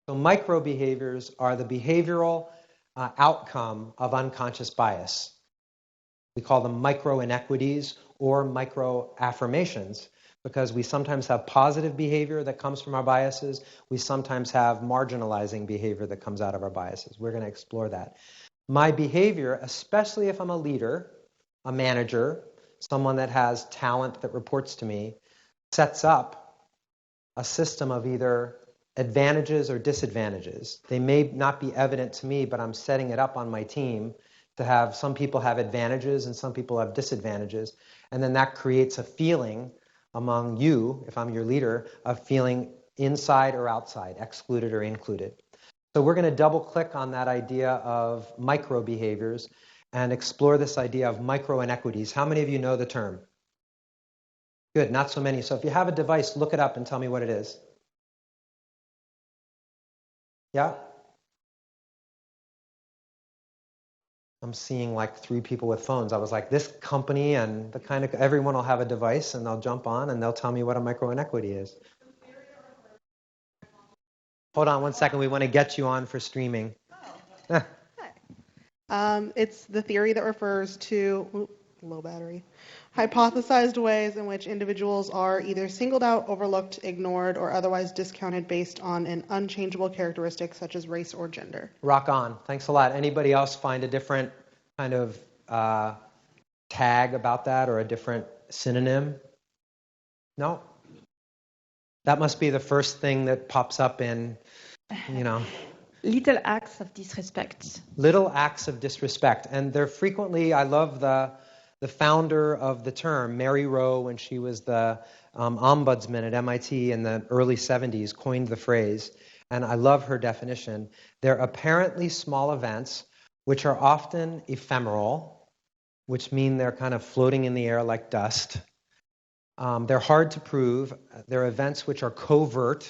So micro behaviors are the behavioral outcome of unconscious bias. We call them micro inequities or micro affirmations because we sometimes have positive behavior that comes from our biases. We sometimes have marginalizing behavior that comes out of our biases. We're going to explore that. My behavior, especially if I'm a leader, a manager, someone that has talent that reports to me, sets up a system of either advantages or disadvantages. They may not be evident to me, but I'm setting it up on my team to have some people have advantages and some people have disadvantages. And then that creates a feeling among you, if I'm your leader, of feeling inside or outside, excluded or included. So we're going to double click on that idea of micro behaviors and explore this idea of micro inequities. How many of you know the term? Good, not so many. So if you have a device, look it up and tell me what it is. Yeah? I'm seeing like 3 people with phones. I was like, this company and the kind of, everyone will have a device and they'll jump on and they'll tell me what a micro inequity is. Hold on one second. We want to get you on for streaming. It's the theory that refers to, low battery, hypothesized ways in which individuals are either singled out, overlooked, ignored, or otherwise discounted based on an unchangeable characteristic such as race or gender. Rock on. Thanks a lot. Anybody else find a different kind of tag about that or a different synonym? No? That must be the first thing that pops up in, Little acts of disrespect. Little acts of disrespect. And they're frequently, I love the founder of the term, Mary Rowe, when she was the ombudsman at MIT in the early 70s, coined the phrase. And I love her definition. They're apparently small events, which are often ephemeral, which mean they're kind of floating in the air like dust. They're hard to prove. They're events which are covert,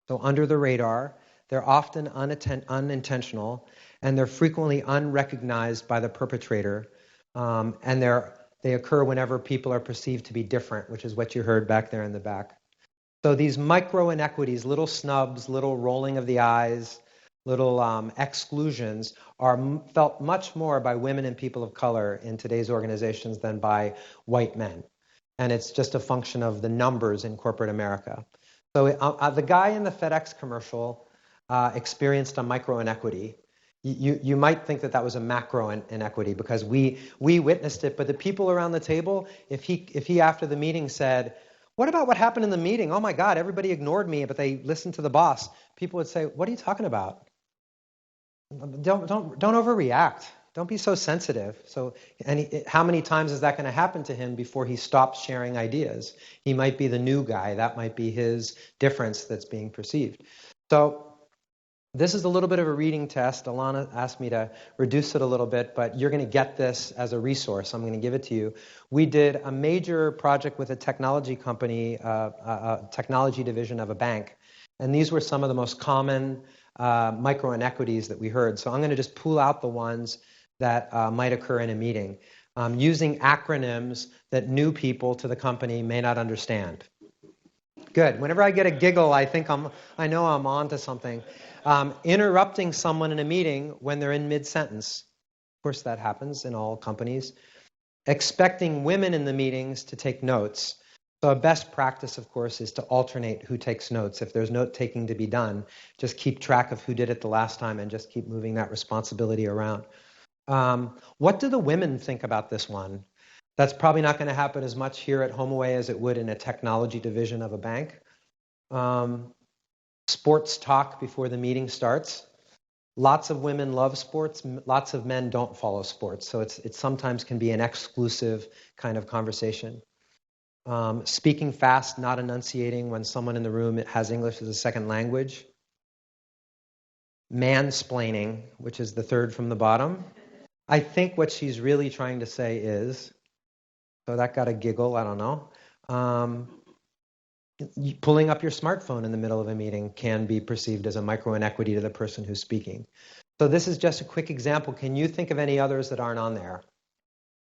so under the radar. They're often unintentional, and they're frequently unrecognized by the perpetrator. And they occur whenever people are perceived to be different, which is what you heard back there in the back. So these micro inequities, little snubs, little rolling of the eyes, little exclusions are felt much more by women and people of color in today's organizations than by white men. And it's just a function of the numbers in corporate America. So the guy in the FedEx commercial experienced a micro inequity. You might think that that was a macro inequity because we witnessed it, but the people around the table, if he after the meeting said, what about what happened in the meeting? Oh my God, everybody ignored me, but they listened to the boss. People would say, what are you talking about? Don't overreact. Don't be so sensitive. How many times is that going to happen to him before he stops sharing ideas? He might be the new guy. That might be his difference that's being perceived. So this is a little bit of a reading test. Alana asked me to reduce it a little bit, but you're going to get this as a resource. I'm going to give it to you. We did a major project with a technology company, a technology division of a bank, and these were some of the most common micro inequities that we heard. So I'm going to just pull out the ones that might occur in a meeting, using acronyms that new people to the company may not understand. Good. Whenever I get a giggle, I know I'm on to something. Interrupting someone in a meeting when they're in mid-sentence. Of course, that happens in all companies. Expecting women in the meetings to take notes. So a best practice, of course, is to alternate who takes notes. If there's note-taking to be done, just keep track of who did it the last time and just keep moving that responsibility around. What do the women think about this one? That's probably not going to happen as much here at HomeAway as it would in a technology division of a bank. Sports talk before the meeting starts. Lots of women love sports. Lots of men don't follow sports. So it sometimes can be an exclusive kind of conversation. Speaking fast, not enunciating when someone in the room has English as a second language. Mansplaining, which is the third from the bottom. I think what she's really trying to say is, so that got a giggle, I don't know. Pulling up your smartphone in the middle of a meeting can be perceived as a micro inequity to the person who's speaking. So this is just a quick example. Can you think of any others that aren't on there?